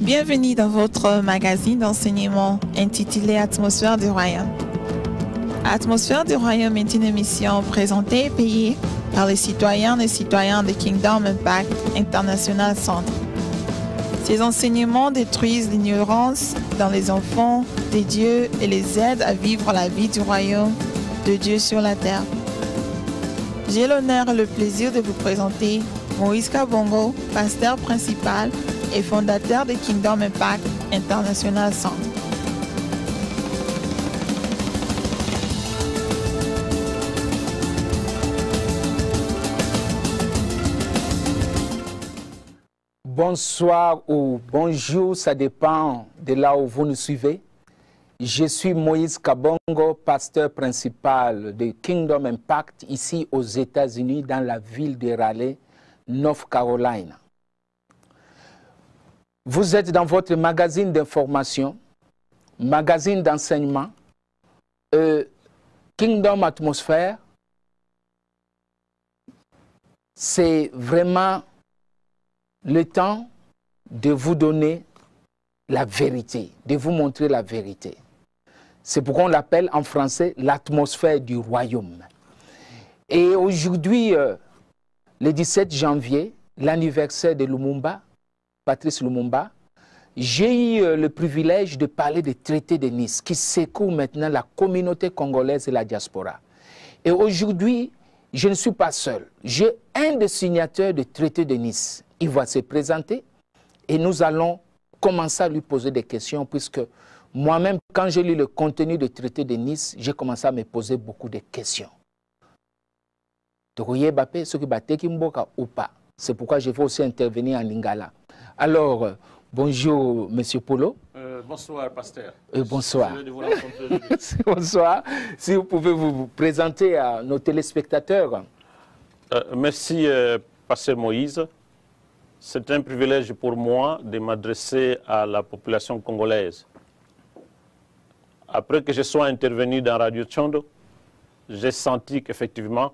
Bienvenue dans votre magazine d'enseignement intitulé Atmosphère du Royaume. Atmosphère du Royaume est une émission présentée et payée par les citoyennes et citoyens de Kingdom Impact International Centre. Ces enseignements détruisent l'ignorance dans les enfants de Dieu et les aident à vivre la vie du royaume de Dieu sur la terre. J'ai l'honneur et le plaisir de vous présenter Moïse Kabongo, pasteur principal et fondateur de Kingdom Impact International Centre. Bonsoir ou bonjour, ça dépend de là où vous nous suivez. Je suis Moïse Kabongo, pasteur principal de Kingdom Impact ici aux États-Unis dans la ville de Raleigh, North Carolina. Vous êtes dans votre magazine d'information, magazine d'enseignement, Kingdom Atmosphère. C'est vraiment le temps de vous donner la vérité, de vous montrer la vérité. C'est pourquoi on l'appelle en français l'atmosphère du royaume. Et aujourd'hui, le 17 janvier, l'anniversaire de Lumumba, Patrice Lumumba, j'ai eu le privilège de parler des traités de Nice qui secouent maintenant la communauté congolaise et la diaspora. Et aujourd'hui, je ne suis pas seul. J'ai un des signataires du traité de Nice. Il va se présenter et nous allons commencer à lui poser des questions puisque moi-même, quand j'ai lu le contenu du traité de Nice, j'ai commencé à me poser beaucoup de questions. C'est pourquoi je vais aussi intervenir en lingala. Alors, bonjour, Monsieur Polo. Bonsoir, pasteur. Bonsoir. Je de vous rencontrer. Bonsoir. Si vous pouvez vous présenter à nos téléspectateurs. Merci, pasteur Moïse. C'est un privilège pour moi de m'adresser à la population congolaise. Après que je sois intervenu dans Radio Tchondo, j'ai senti qu'effectivement,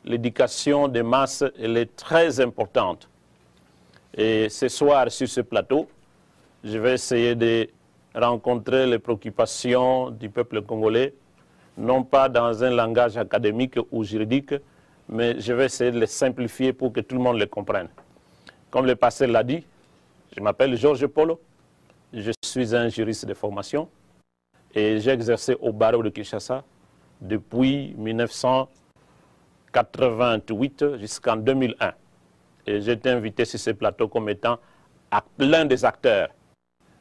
l'éducation des masses elle est très importante. Et ce soir, sur ce plateau, je vais essayer de rencontrer les préoccupations du peuple congolais, non pas dans un langage académique ou juridique, mais je vais essayer de les simplifier pour que tout le monde les comprenne. Comme le pasteur l'a dit, je m'appelle Georges Polo, je suis un juriste de formation et j'ai exercé au barreau de Kinshasa depuis 1988 jusqu'en 2001. Et j'ai été invité sur ce plateau comme étant l'un des acteurs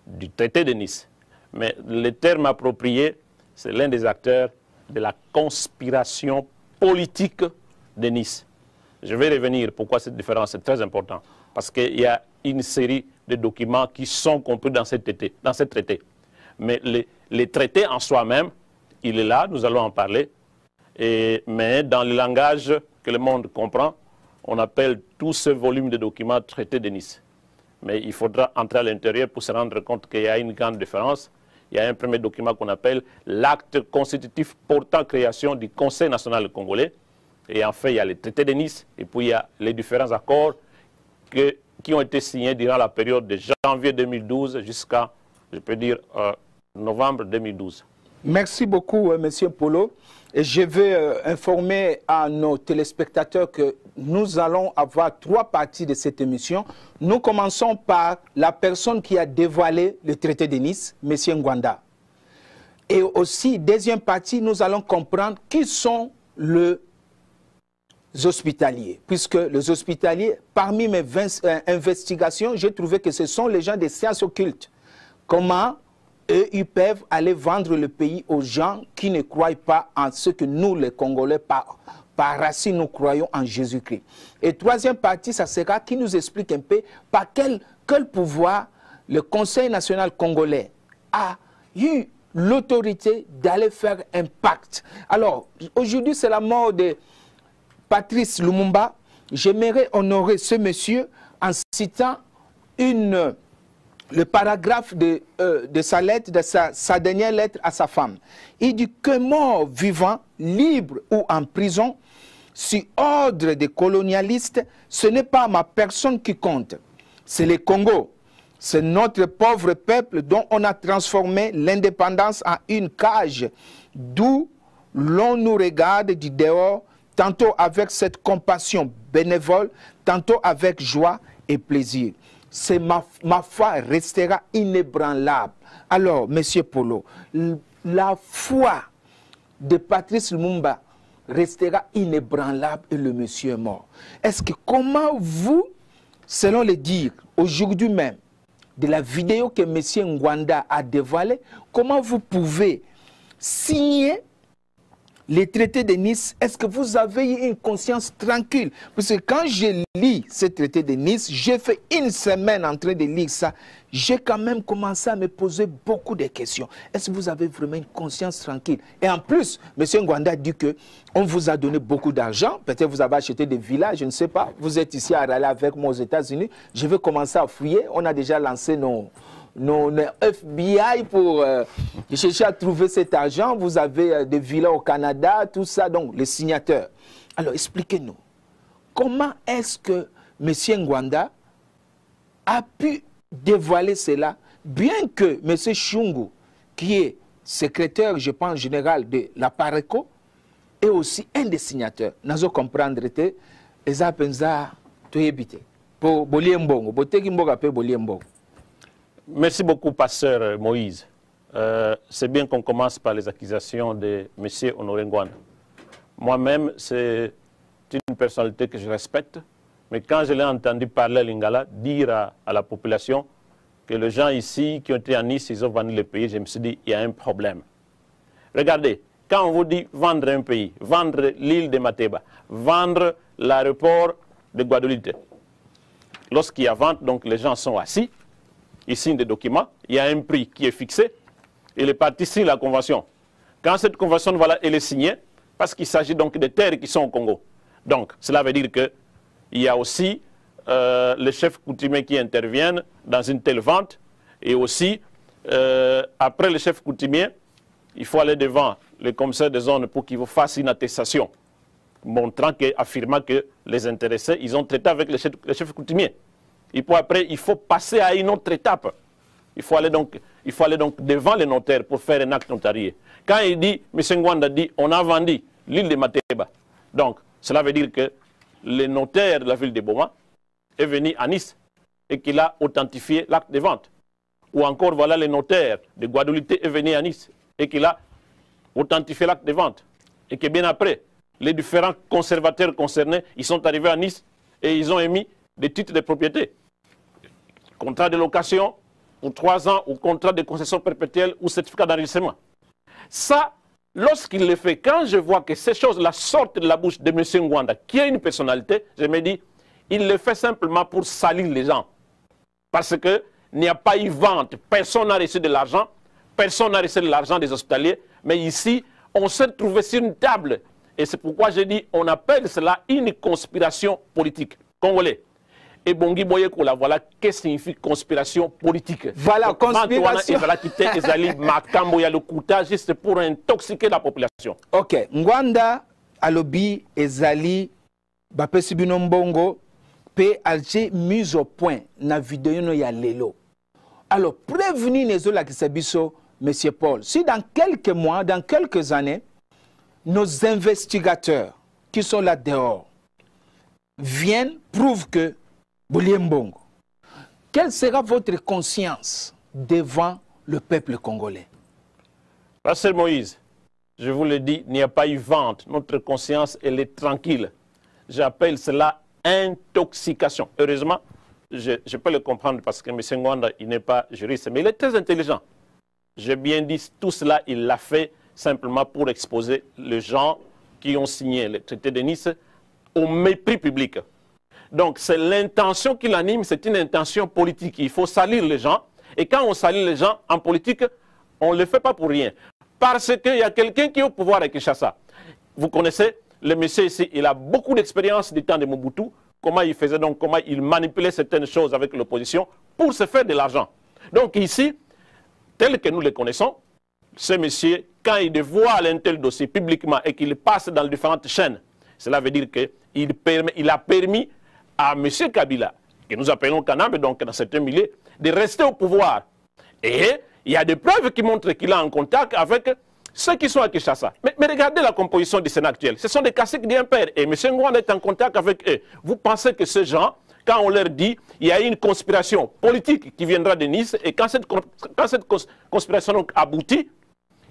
du traité de Nice. Mais le terme approprié, c'est l'un des acteurs de la conspiration politique de Nice. Je vais revenir pourquoi cette différence est très importante. Parce qu'il y a une série de documents qui sont compris dans ce traité. Mais le traité en soi-même, il est là, nous allons en parler. Mais dans le langage que le monde comprend, on appelle tout ce volume de documents traité de Nice. Mais il faudra entrer à l'intérieur pour se rendre compte qu'il y a une grande différence. Il y a un premier document qu'on appelle l'acte constitutif portant création du Conseil national congolais. Et enfin, il y a le traité de Nice. Et puis, il y a les différents accords qui ont été signés durant la période de janvier 2012 jusqu'à, je peux dire, novembre 2012. Merci beaucoup, Monsieur Polo. Et je vais informer à nos téléspectateurs que nous allons avoir 3 parties de cette émission. Nous commençons par la personne qui a dévoilé le traité de Nice, Monsieur Ngwanda. Et aussi, deuxième partie, nous allons comprendre qui sont les hospitaliers. Puisque les hospitaliers, parmi mes investigations, j'ai trouvé que ce sont les gens des sciences occultes. Comment eux, ils peuvent aller vendre le pays aux gens qui ne croient pas en ce que nous, les Congolais, par racine, nous croyons en Jésus-Christ. Et troisième partie, ça sera qui nous explique un peu par quel pouvoir le Conseil national congolais a eu l'autorité d'aller faire un pacte. Alors, aujourd'hui, c'est la mort de Patrice Lumumba. J'aimerais honorer ce monsieur en citant le paragraphe de sa lettre, de sa dernière lettre à sa femme. Il dit que mort vivant, libre ou en prison, sur ordre des colonialistes, ce n'est pas ma personne qui compte. C'est le Congo. C'est notre pauvre peuple dont on a transformé l'indépendance en une cage, d'où l'on nous regarde du dehors, tantôt avec cette compassion bénévole, tantôt avec joie et plaisir. C'est ma foi restera inébranlable. Alors, Monsieur Polo, la foi de Patrice Lumumba restera inébranlable et le monsieur est mort. Est-ce que comment vous, selon les dires, aujourd'hui même, de la vidéo que M. Ngwanda a dévoilée, comment vous pouvez signer les traités de Nice? Est-ce que vous avez une conscience tranquille? Parce que quand je lis ce traité de Nice, j'ai fait une semaine en train de lire ça, j'ai quand même commencé à me poser beaucoup de questions. Est-ce que vous avez vraiment une conscience tranquille? Et en plus, M. Ngwanda dit qu'on vous a donné beaucoup d'argent, peut-être vous avez acheté des villas, je ne sais pas. Vous êtes ici à râler avec moi aux États-Unis, je vais commencer à fouiller. On a déjà lancé nos FBI pour chercher à trouver cet argent. Vous avez des villas au Canada, tout ça, donc les signataires. Alors expliquez-nous, comment est-ce que M. Ngwanda a pu dévoiler cela, bien que M. Shungu, qui est secrétaire, je pense, général de la PARECO, est aussi un des signataires. Nous comprendre que les apenza toyebite pour Boliembongo, Botekimboga pe Boliembongo. Merci beaucoup, pasteur Moïse. C'est bien qu'on commence par les accusations de M. Honoré Ngwanda. Moi-même, c'est une personnalité que je respecte, mais quand je l'ai entendu parler à Lingala, dire à la population que les gens ici qui ont été à Nice, ils ont vendu le pays, je me suis dit, il y a un problème. Regardez, quand on vous dit vendre un pays, vendre l'île de Mateba, vendre l'aéroport de Guadeloupe, lorsqu'il y a vente, donc les gens sont assis, ils signent des documents, il y a un prix qui est fixé, et les partis signent la convention. Quand cette convention, voilà, elle est signée, parce qu'il s'agit donc des terres qui sont au Congo. Donc, cela veut dire qu'il y a aussi les chefs coutumiers qui interviennent dans une telle vente, et aussi, après les chefs coutumiers, il faut aller devant le commissaire de zone pour qu'il vous fasse une attestation, montrant affirmant que les intéressés, ils ont traité avec les chefs coutumiers. Et puis après, il faut passer à une autre étape. Il faut aller donc devant les notaires pour faire un acte notarié. Quand il dit, M. Ngwanda dit, on a vendu l'île de Mateba. Donc, cela veut dire que le notaire de la ville de Boma est venu à Nice et qu'il a authentifié l'acte de vente. Ou encore, voilà, le notaire de Guadeloupe est venu à Nice et qu'il a authentifié l'acte de vente. Et que bien après, les différents conservateurs concernés, ils sont arrivés à Nice et ils ont émis des titres de propriété. Contrat de location pour 3 ans ou contrat de concession perpétuelle ou certificat d'enregistrement. Ça, lorsqu'il le fait, quand je vois que ces choses-là sortent de la bouche de M. Ngwanda, qui a une personnalité, je me dis, il le fait simplement pour salir les gens. Parce qu'il n'y a pas eu vente, personne n'a reçu de l'argent, personne n'a reçu de l'argent des hospitaliers, mais ici, on s'est trouvé sur une table. Et c'est pourquoi je dis, on appelle cela une conspiration politique. Congolais. Et Bongi Boyekola, voilà qu'est-ce que signifie conspiration politique. Voilà, conspiration. Juste pour intoxiquer la population. Ok, Ngwanda, Alobi, Ezali, Bapesi Binombongo, P. Alger, mise au point, na vidéo no ya lelo. Alors, prévenez les autres qui s'abisso, M. Paul, si dans quelques mois, dans quelques années, nos investigateurs qui sont là dehors viennent, prouvent que Boliembongo, quelle sera votre conscience devant le peuple congolais? Pasteur Moïse, je vous le dis, il n'y a pas eu vente. Notre conscience, elle est tranquille. J'appelle cela intoxication. Heureusement, je peux le comprendre parce que M. Ngwanda, il n'est pas juriste, mais il est très intelligent. J'ai bien dit, tout cela, il l'a fait simplement pour exposer les gens qui ont signé le traité de Nice au mépris public. Donc, c'est l'intention qui l'anime, c'est une intention politique. Il faut salir les gens. Et quand on salit les gens en politique, on ne le fait pas pour rien. Parce qu'il y a quelqu'un qui est au pouvoir à Kinshasa. Vous connaissez, le monsieur ici, il a beaucoup d'expérience du temps de Mobutu. Comment il faisait donc, comment il manipulait certaines choses avec l'opposition pour se faire de l'argent. Donc ici, tel que nous le connaissons, ce monsieur, quand il dévoile un tel dossier publiquement et qu'il passe dans les différentes chaînes, cela veut dire qu'il a permis à M. Kabila, que nous appelons Kanambe, donc dans certains milieux, de rester au pouvoir. Et il y a des preuves qui montrent qu'il est en contact avec ceux qui sont à Kinshasa. Mais regardez la composition du Sénat actuel. Ce sont des caciques d'impériaux. Et M. Ngouanda est en contact avec eux. Vous pensez que ces gens, quand on leur dit il y a une conspiration politique qui viendra de Nice, et quand cette conspiration donc aboutit,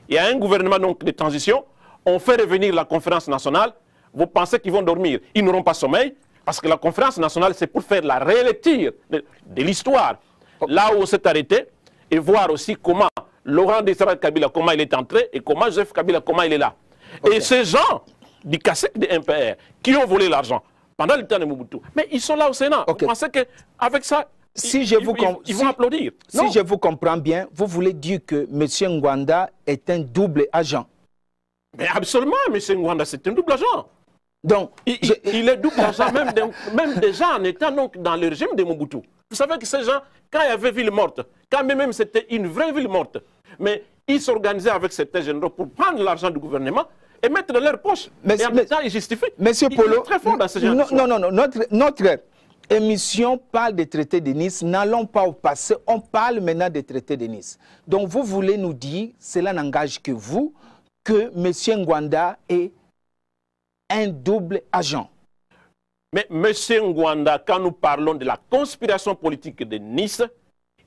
il y a un gouvernement donc de transition, on fait revenir la conférence nationale, vous pensez qu'ils vont dormir? Ils n'auront pas sommeil, parce que la conférence nationale, c'est pour faire la relecture de l'histoire, là où on s'est arrêté, et voir aussi comment Laurent Désiré Kabila, comment il est entré, et comment Joseph Kabila, comment il est là. Okay. Et ces gens du cacique de MPR qui ont volé l'argent pendant le temps de Mobutu, mais ils sont là au Sénat. Okay. Vous pensez qu'avec ça, ils vont applaudir? Si je vous comprends bien, vous voulez dire que M. Ngouanda est un double agent? Mais absolument, M. Ngouanda, c'est un double agent. Donc, il est double agent même déjà en étant donc dans le régime de Mobutu. Vous savez que ces gens, quand il y avait ville morte, quand même c'était une vraie ville morte, mais ils s'organisaient avec certains généraux pour prendre l'argent du gouvernement et mettre dans leur poche. Et en même temps, ils justifient. Monsieur Polo, très fort dans ce genre non, notre émission parle des traités de Nice. N'allons pas au passé, on parle maintenant des traités de Nice. Donc vous voulez nous dire, cela n'engage que vous, que M. Ngouanda est un double agent. Mais M. Ngouanda, quand nous parlons de la conspiration politique de Nice,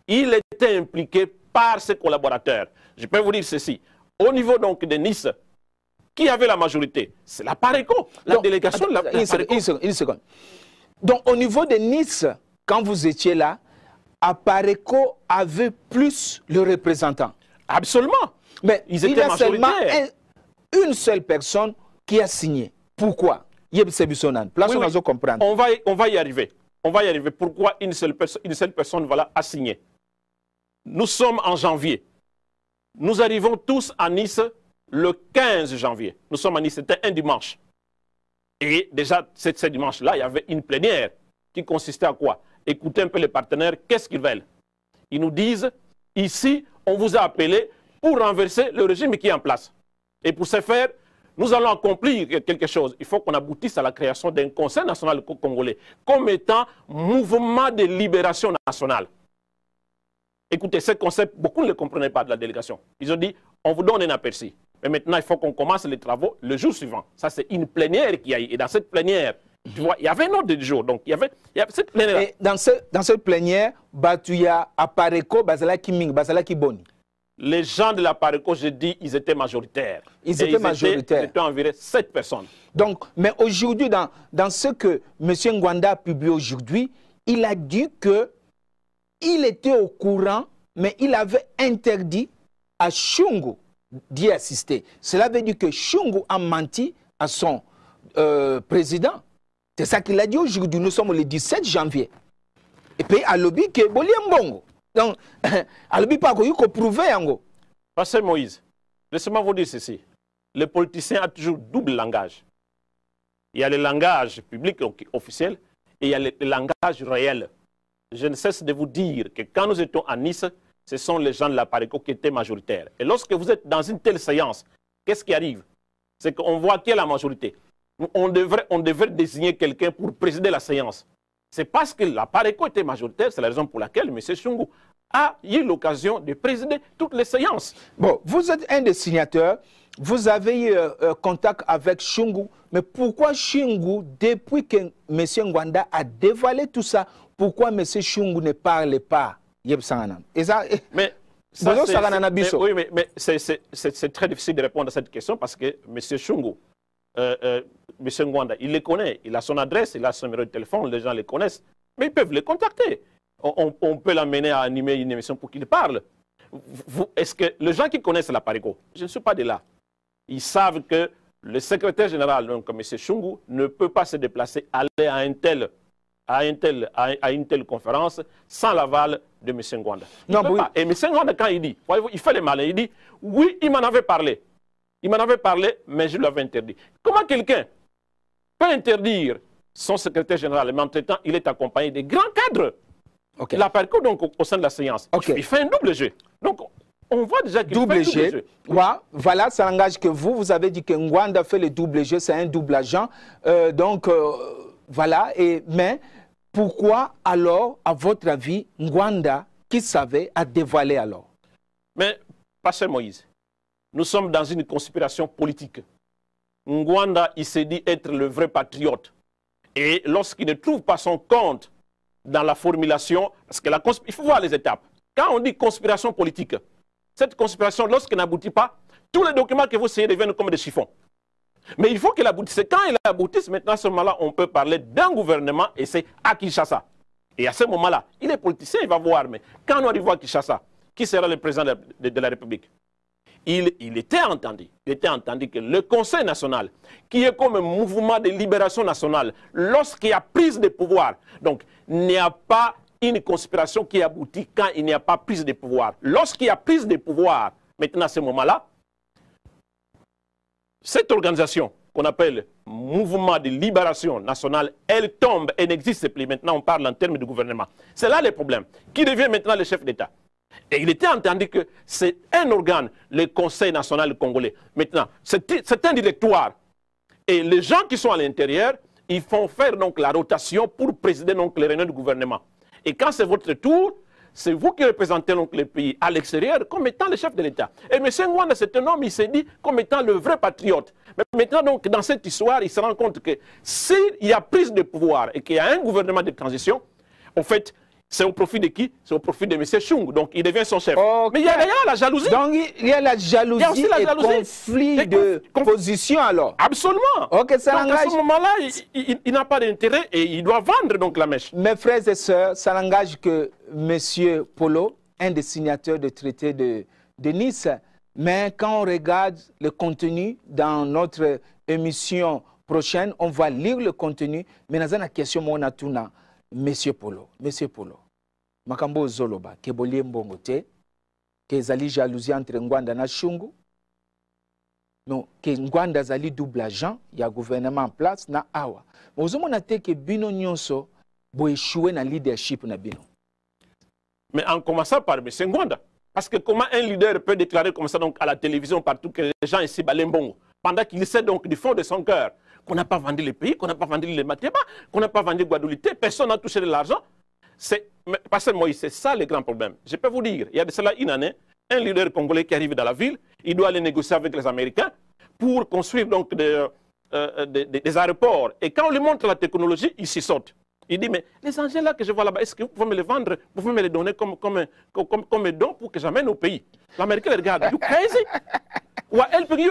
il était impliqué par ses collaborateurs. Je peux vous dire ceci. Au niveau donc de Nice, qui avait la majorité? C'est la Pareco, la délégation de la Pareco. Une seconde. Donc au niveau de Nice, quand vous étiez là, Pareco avait plus le représentant. Absolument. Mais ils étaient majoritaires. Une seule personne qui a signé. Pourquoi? On va y arriver. On va y arriver. Pourquoi une seule personne voilà, a signé? Nous sommes en janvier. Nous arrivons tous à Nice le 15 janvier. Nous sommes à Nice, c'était un dimanche. Et déjà, ce dimanche-là, il y avait une plénière qui consistait à quoi? Écouter un peu les partenaires, qu'est-ce qu'ils veulent? Ils nous disent, ici, on vous a appelé pour renverser le régime qui est en place. Et pour ce faire, nous allons accomplir quelque chose. Il faut qu'on aboutisse à la création d'un Conseil national congolais comme étant mouvement de libération nationale. Écoutez, ce concept, beaucoup ne le comprenaient pas de la délégation. Ils ont dit, on vous donne un aperçu. Mais maintenant, il faut qu'on commence les travaux le jour suivant. Ça, c'est une plénière qui a eu. Et dans cette plénière, tu vois, il y avait un ordre du jour. Donc, il y avait cette plénière. Et dans cette plénière, il y a Pareco, Bazala Kiming, Bazala Kiboni. Les gens de la Pareco, je dis, ils étaient majoritaires. Ils étaient majoritaires. Ils étaient environ 7 personnes. Donc, mais aujourd'hui, dans ce que M. Ngouanda a publié aujourd'hui, il a dit qu'il était au courant, mais il avait interdit à Shungu d'y assister. Cela veut dire que Shungu a menti à son président. C'est ça qu'il a dit aujourd'hui. Nous sommes le 17 janvier. Et puis, à l'objet que Boliambongo. Donc, à l'objet pas qu'il faut prouver. Pasteur Moïse, laissez-moi vous dire ceci. Le politicien a toujours double langage. Il y a le langage public officiel et il y a le langage réel. Je ne cesse de vous dire que quand nous étions à Nice, ce sont les gens de la Pareco qui étaient majoritaires. Et lorsque vous êtes dans une telle séance, qu'est-ce qui arrive? C'est qu'on voit qui est la majorité. On devrait désigner quelqu'un pour présider la séance. C'est parce que la Pareco était majoritaire, c'est la raison pour laquelle M. Shungu a eu l'occasion de présider toutes les séances. Bon, vous êtes un des signataires, vous avez eu contact avec Shungu, mais pourquoi Shungu, depuis que M. Ngouanda a dévoilé tout ça, pourquoi M. Shungu ne parle pas? Mais c'est très difficile de répondre à cette question parce que M. Shungu, M. Ngouanda, il les connaît, il a son adresse, il a son numéro de téléphone, les gens les connaissent, mais ils peuvent les contacter. On peut l'amener à animer une émission pour qu'il parle. Est-ce que les gens qui connaissent la Pareco, je ne suis pas de là, ils savent que le secrétaire général, donc M. Shungu, ne peut pas se déplacer, aller à une telle conférence sans l'aval de M. Ngouanda. Et M. Ngouanda, quand il dit, il fait le malin, il dit, oui, il m'en avait parlé. Il m'en avait parlé, mais je l'avais interdit. Comment quelqu'un peut interdire son secrétaire général, mais entre-temps, il est accompagné de grands cadres. Okay. La Pareco, donc, au sein de la séance, il fait un double jeu. Donc, on voit déjà qu'il fait un double jeu. Ouais, voilà, ça engage que vous avez dit que Ngouanda fait le double jeu, c'est un double agent. Voilà, mais pourquoi alors, à votre avis, Ngouanda qui savait a dévoilé alors. Mais, Pasteur Moïse, nous sommes dans une conspiration politique. Ngwanda, il s'est dit être le vrai patriote. Et lorsqu'il ne trouve pas son compte dans la formulation, parce que il faut voir les étapes. Quand on dit conspiration politique, cette conspiration, lorsqu'elle n'aboutit pas, tous les documents que vous essayez deviennent comme des chiffons. Mais il faut qu'elle aboutisse. Quand elle aboutisse, maintenant, à ce moment-là, on peut parler d'un gouvernement et c'est à Kinshasa. Et à ce moment-là, il est politicien, il va voir. Mais quand on arrive à Kinshasa, qui sera le président de la République? Il était entendu que le Conseil national, qui est comme un mouvement de libération nationale, lorsqu'il y a prise de pouvoir, donc il n'y a pas une conspiration qui aboutit quand il n'y a pas prise de pouvoir. Lorsqu'il y a prise de pouvoir, maintenant à ce moment-là, cette organisation qu'on appelle Mouvement de Libération Nationale, elle tombe, elle n'existe plus. Maintenant, on parle en termes de gouvernement. C'est là le problème. Qui devient maintenant le chef d'État? Et il était entendu que c'est un organe, le Conseil national congolais. Maintenant, c'est un directoire. Et les gens qui sont à l'intérieur, ils font faire donc la rotation pour présider donc les réunions du gouvernement. Et quand c'est votre tour, c'est vous qui représentez donc le pays à l'extérieur comme étant le chef de l'État. Et M. Ngwanda, c'est un homme, il s'est dit comme étant le vrai patriote. Mais maintenant, donc, dans cette histoire, il se rend compte que s'il y a prise de pouvoir et qu'il y a un gouvernement de transition, en fait, c'est au profit de qui? C'est au profit de M. Chung. Donc, il devient son chef. Okay. Mais il y a la jalousie. Donc, il y a la jalousie, et conflit de position alors. Absolument. Okay, donc, à ce moment-là, il n'a pas d'intérêt et il doit vendre donc la mèche. Mes frères et sœurs, ça n'engage que M. Polo, un des signataires du traité de Nice. Mais quand on regarde le contenu dans notre émission prochaine, on va lire le contenu. Mais dans la question, on a tout Monsieur Polo, makambo zoloba ke bolie mbongo te ke zali jalousie entre Ngwanda na Shungu. Non, ke Ngwanda zali double agent, il y a gouvernement en place na awa. Ozomona te ke bino nyonso bo échouer na leadership na bino. Mais en commençant par M. Ngwanda, parce que comment un leader peut déclarer comme ça donc à la télévision partout que les gens ici balent mbongo, pendant qu'il sait donc du fond de son cœur qu'on n'a pas vendu les pays, qu'on n'a pas vendu les Mateba, qu'on n'a pas vendu Guadeloupe, personne n'a touché de l'argent. Pasteur Moïse, c'est ça le grand problème. Je peux vous dire, il y a de cela une année, un leader congolais qui arrive dans la ville, il doit aller négocier avec les Américains pour construire donc des aéroports. Et quand on lui montre la technologie, il s'y saute. Il dit, mais les engins là que je vois là-bas, est-ce que vous pouvez me les vendre, vous pouvez me les donner comme un don pour que j'amène au pays? L'Américain regarde, you crazy?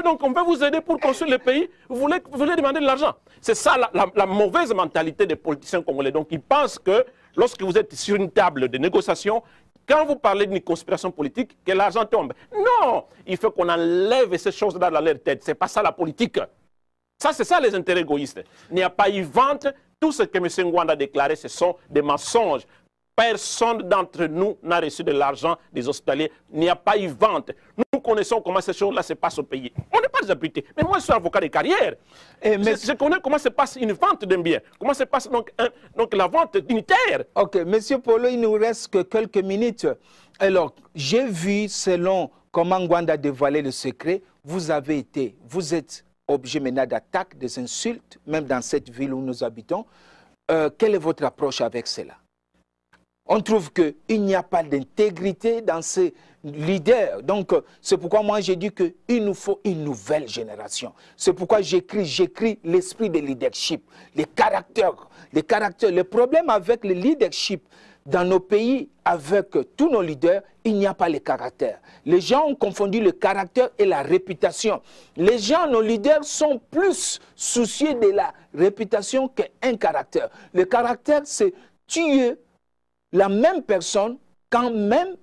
Donc on veut vous aider pour construire le pays, vous voulez demander de l'argent. C'est ça la mauvaise mentalité des politiciens congolais. Donc ils pensent que lorsque vous êtes sur une table de négociation, quand vous parlez d'une conspiration politique, que l'argent tombe. Non, il faut qu'on enlève ces choses-là dans leur tête. C'est pas ça la politique. Ça, c'est ça les intérêts égoïstes. Il n'y a pas eu vente. Tout ce que M. Ngwanda a déclaré, ce sont des mensonges. Personne d'entre nous n'a reçu de l'argent des hospitaliers. Il n'y a pas eu vente. Nous connaissons comment ces choses-là se passent au pays. On n'est pas des habités. Mais moi, je suis avocat de carrière. Je connais comment se passe une vente d'un bien. Comment se passe donc la vente unitaire. Ok, M. Polo, il nous reste que quelques minutes. Alors, j'ai vu, selon comment Ngwanda a dévoilé le secret, vous êtes objet maintenant d'attaques, des insultes, même dans cette ville où nous habitons. Quelle est votre approche avec cela? On trouve qu'il n'y a pas d'intégrité dans ces leaders. Donc, c'est pourquoi moi j'ai dit qu'il nous faut une nouvelle génération. C'est pourquoi j'écris l'esprit de leadership, les caractères. Le problème avec le leadership dans nos pays, avec tous nos leaders, il n'y a pas le caractère. Les gens ont confondu le caractère et la réputation. Les gens, nos leaders, sont plus soucieux de la réputation qu'un caractère. Le caractère, c'est tuer la même personne quand même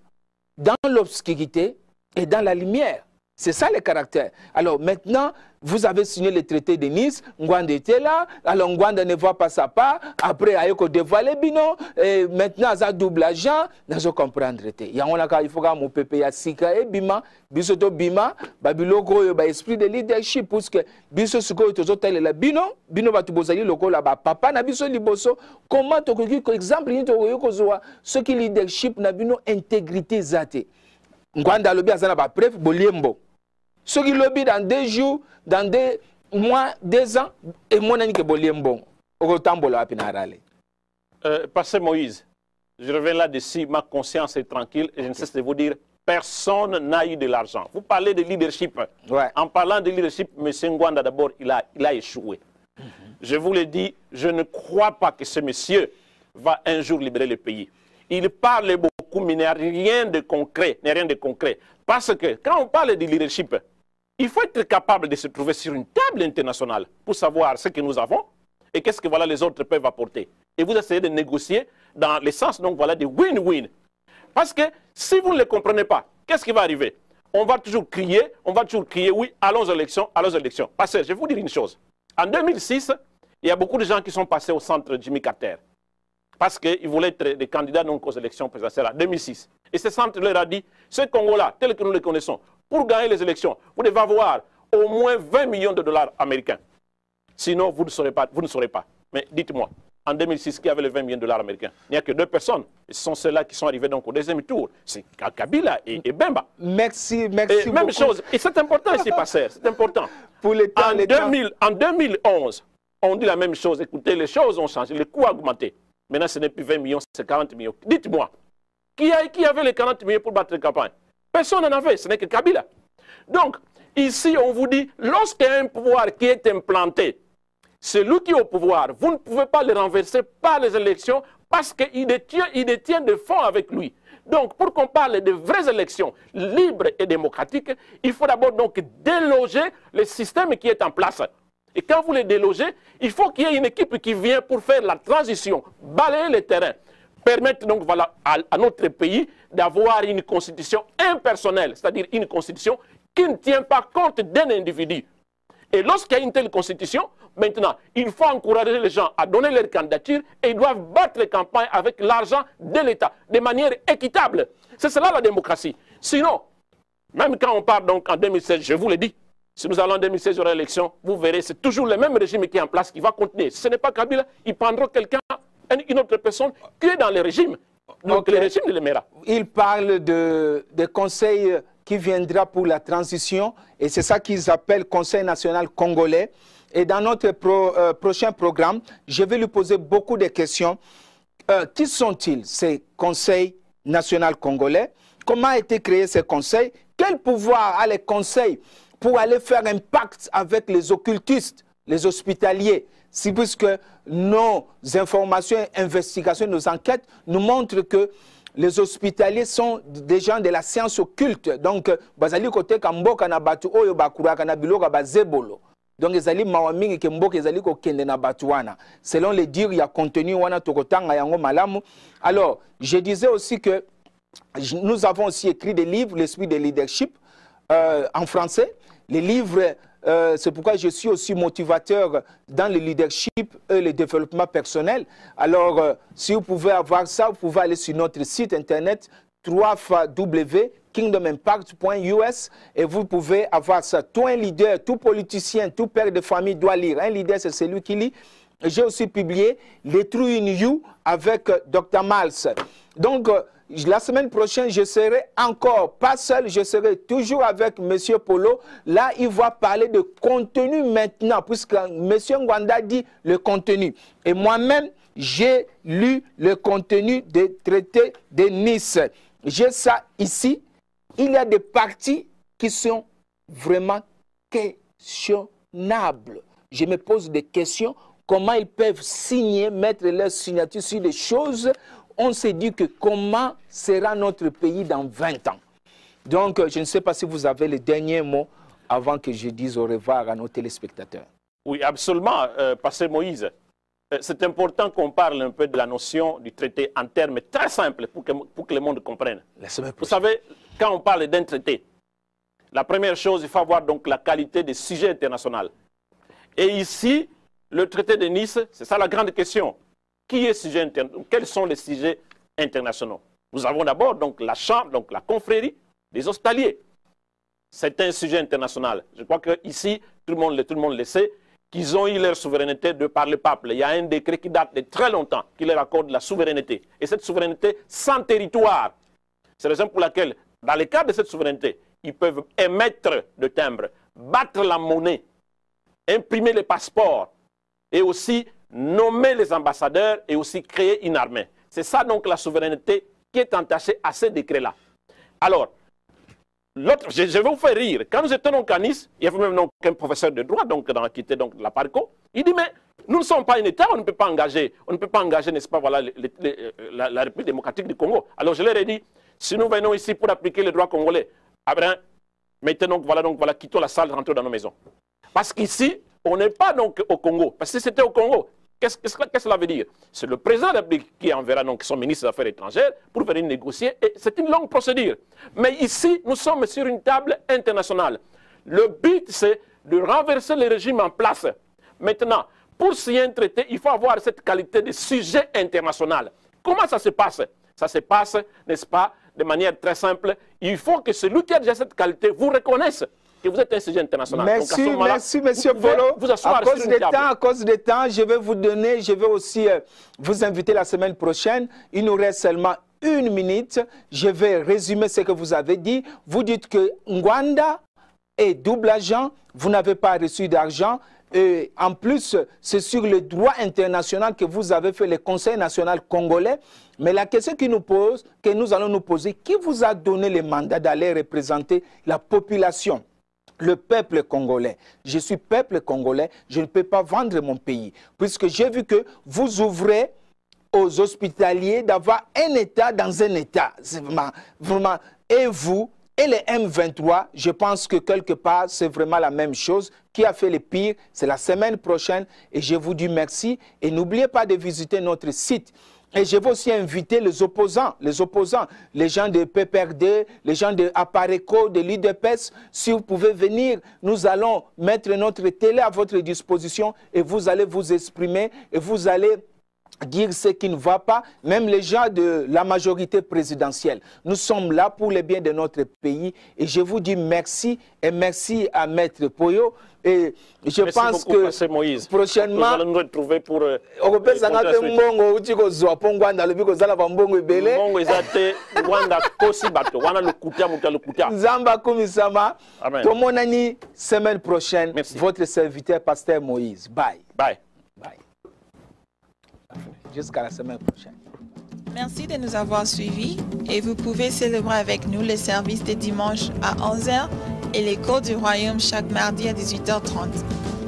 dans l'obscurité et dans la lumière. C'est ça le caractère. Alors maintenant, vous avez signé le traité de Nice, Ngwanda était là, alors Ngwanda ne voit pas sa part, après Ayoko dévoile Bino, et maintenant ça double agent, nous comprendre. Il faut que mon pépé ya sika et bima, bisoto bima, babiloko ba esprit de leadership, parce que biso suko tozotele la bino ba tubozali loko la ba papa na biso liboso, comment to ko exemple ni to yoko zoa, ce qui leadership na bino intégrité zate. Ngwanda lobi azana ba preuve boliembo. Ce qui lobby dans 2 jours, dans 2 mois, 2 ans, et mon ami qui est bon. Pasteur Moïse, je reviens là-dessus, ma conscience est tranquille et je ne cesse de vous dire, personne n'a eu de l'argent. Vous parlez de leadership. Ouais. En parlant de leadership, M. Ngwanda d'abord, il a échoué. Je vous l'ai dit, je ne crois pas que ce monsieur va un jour libérer le pays. Il parle beaucoup, mais il n'y a rien de concret. Parce que quand on parle de leadership, il faut être capable de se trouver sur une table internationale pour savoir ce que nous avons et qu'est-ce que voilà, les autres peuvent apporter. Et vous essayez de négocier dans le sens donc, voilà, de win-win. Parce que si vous ne le comprenez pas, qu'est-ce qui va arriver? On va toujours crier, oui, allons aux élections, allons aux élections. Parce que je vais vous dire une chose. En 2006, il y a beaucoup de gens qui sont passés au centre Jimmy Carter. Parce qu'ils voulaient être des candidats donc, aux élections présidentielles en 2006. Et ce centre leur a dit, ce Congo-là, tel que nous le connaissons, pour gagner les élections, vous devez avoir au moins 20 millions de dollars américains. Sinon, vous ne saurez pas. Mais dites-moi, en 2006, qui avait les 20 millions de dollars américains? Il n'y a que 2 personnes. Et ce sont ceux-là qui sont arrivés donc, au deuxième tour. C'est Kabila et Bemba. Merci et même chose. Et c'est important ici, Passer. C'est important. Pour les temps, en 2011, on dit la même chose. Écoutez, les choses ont changé. Le coût a augmenté. Maintenant, ce n'est plus 20 millions, c'est 40 millions. Dites-moi, qui avait les 40 millions pour battre la campagne? Personne n'en avait, ce n'est que Kabila. Donc, ici, on vous dit, lorsqu'il y a un pouvoir qui est implanté, celui qui est au pouvoir, vous ne pouvez pas le renverser par les élections parce qu'il détient des fonds avec lui. Donc, pour qu'on parle de vraies élections libres et démocratiques, il faut d'abord donc déloger le système qui est en place. Et quand vous les délogez, il faut qu'il y ait une équipe qui vient pour faire la transition, balayer le terrain, permettre donc voilà, à notre pays d'avoir une constitution impersonnelle, c'est-à-dire une constitution qui ne tient pas compte d'un individu. Et lorsqu'il y a une telle constitution, maintenant, il faut encourager les gens à donner leur candidature et ils doivent battre les campagnes avec l'argent de l'État, de manière équitable. C'est cela la démocratie. Sinon, même quand on part donc en 2016, je vous l'ai dit, si nous allons en 2016 aux élections, vous verrez, c'est toujours le même régime qui est en place qui va continuer. Si ce n'est pas Kabila, ils prendront quelqu'un, une autre personne qui est dans le régime. Donc le régime le mettra. Il parle de conseils qui viendra pour la transition et c'est ça qu'ils appellent Conseil national congolais. Et dans notre prochain programme, je vais lui poser beaucoup de questions. Qui sont-ils, ces conseils national congolais? Comment a été créé ces conseils? Quel pouvoir a les conseils pour aller faire un pacte avec les occultistes, les hospitaliers? Si puisque nos informations, investigations, nos enquêtes nous montrent que les hospitaliers sont des gens de la science occulte. Donc, bazali kote kamboka na batu oyo bakuraka na biloka bazebolo. Donc, ezali mawamingi ke mboka ezali ko kende na batu wana. Selon les dires, il y a contenu wana tokotanga yango malamu. Alors, je disais aussi que nous avons aussi écrit des livres, l'esprit de leadership, en français. Les livres, c'est pourquoi je suis aussi motivateur dans le leadership et le développement personnel. Alors, si vous pouvez avoir ça, vous pouvez aller sur notre site internet www.kingdomimpact.us et vous pouvez avoir ça. Tout un leader, tout politicien, tout père de famille doit lire. Un leader, c'est celui qui lit. J'ai aussi publié Les True in You avec Dr. Miles. Donc, la semaine prochaine, je serai encore pas seul, je serai toujours avec M. Polo. Là, il va parler de contenu maintenant, puisque M. Ngwanda dit le contenu. Et moi-même, j'ai lu le contenu des traités de Nice. J'ai ça ici. Il y a des parties qui sont vraiment questionnables. Je me pose des questions. Comment ils peuvent signer, mettre leur signature sur des choses? On s'est dit que comment sera notre pays dans 20 ans. Donc, je ne sais pas si vous avez les derniers mots avant que je dise au revoir à nos téléspectateurs. Oui, absolument, Pasteur Moïse. C'est important qu'on parle un peu de la notion du traité en termes très simples pour que le monde comprenne. Vous savez, quand on parle d'un traité, la première chose, il faut avoir donc la qualité des sujets internationaux. Et ici, le traité de Nice, c'est ça la grande question. Qui est sujet international? Quels sont les sujets internationaux? Nous avons d'abord donc la chambre, donc la confrérie des hospitaliers. C'est un sujet international. Je crois qu'ici, tout le monde le sait, qu'ils ont eu leur souveraineté de par le peuple. Il y a un décret qui date de très longtemps qui leur accorde la souveraineté. Et cette souveraineté sans territoire. C'est la raison pour laquelle, dans le cadre de cette souveraineté, ils peuvent émettre de timbres, battre la monnaie, imprimer les passeports et aussi nommer les ambassadeurs et aussi créer une armée. C'est ça donc la souveraineté qui est entachée à ces décrets-là. Alors, l'autre, je vais vous faire rire. Quand nous étions donc à Nice, il y avait même donc un professeur de droit qui était donc de la Parco. Il dit, mais nous ne sommes pas un État, on ne peut pas engager, n'est-ce pas, voilà, la République démocratique du Congo. Alors je leur ai dit, si nous venons ici pour appliquer le droit congolais, mettez donc, voilà, quittons la salle, rentrons dans nos maisons. Parce qu'ici, on n'est pas donc au Congo. Parce que si c'était au Congo, qu'est-ce que cela veut dire? C'est le président de la République qui enverra donc son ministre des Affaires étrangères pour venir négocier. Et c'est une longue procédure. Mais ici, nous sommes sur une table internationale. Le but, c'est de renverser le régime en place. Maintenant, pour signer un traité, il faut avoir cette qualité de sujet international. Comment ça se passe? Ça se passe, n'est-ce pas, de manière très simple. Il faut que celui qui a déjà cette qualité vous reconnaisse que vous êtes un sujet international. Merci, donc merci, monsieur Polo. À cause de temps, je vais aussi vous inviter la semaine prochaine. Il nous reste seulement 1 minute. Je vais résumer ce que vous avez dit. Vous dites que Ngwanda est double agent, vous n'avez pas reçu d'argent. Et en plus, c'est sur le droit international que vous avez fait le Conseil national congolais. Mais la question que nous allons nous poser, qui vous a donné le mandat d'aller représenter la population, le peuple congolais? Je suis peuple congolais, je ne peux pas vendre mon pays. Puisque j'ai vu que vous ouvrez aux hospitaliers d'avoir un État dans un État. C'est vraiment, et vous, et les M23, je pense que quelque part, c'est vraiment la même chose. Qui a fait le pire, c'est la semaine prochaine. Et je vous dis merci. Et n'oubliez pas de visiter notre site. Et je vais aussi inviter les opposants, les gens de PPRD, les gens de Apareco, de l'UDPS. Si vous pouvez venir, nous allons mettre notre télé à votre disposition et vous allez vous exprimer et vous allez dire ce qui ne va pas, même les gens de la majorité présidentielle. Nous sommes là pour le bien de notre pays et je vous dis merci et merci à Maître Poyo. Et je pense que Moïse. Prochainement, nous allons nous retrouver pour Zamba Kumisama, Tomonani, semaine prochaine, votre serviteur, Pasteur Moïse. Bye. Bye. Bye. Jusqu'à la semaine prochaine. Merci de nous avoir suivis et vous pouvez célébrer avec nous le service des dimanches à 11h et l'écho du royaume chaque mardi à 18h30.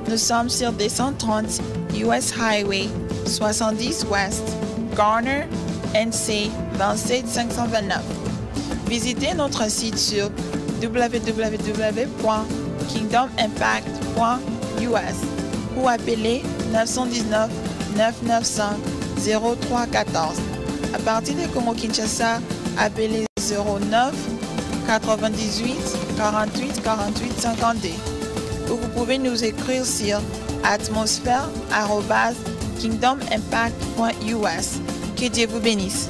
Nous sommes sur 230 US Highway 70 West, Garner, NC 27529. Visitez notre site sur www.kingdomimpact.us ou appelez 919 995 0314. À partir de Congo-Kinshasa, appelez 09 98 48 48 52. Ou vous pouvez nous écrire sur atmosphère@kingdomimpact.us. Que Dieu vous bénisse.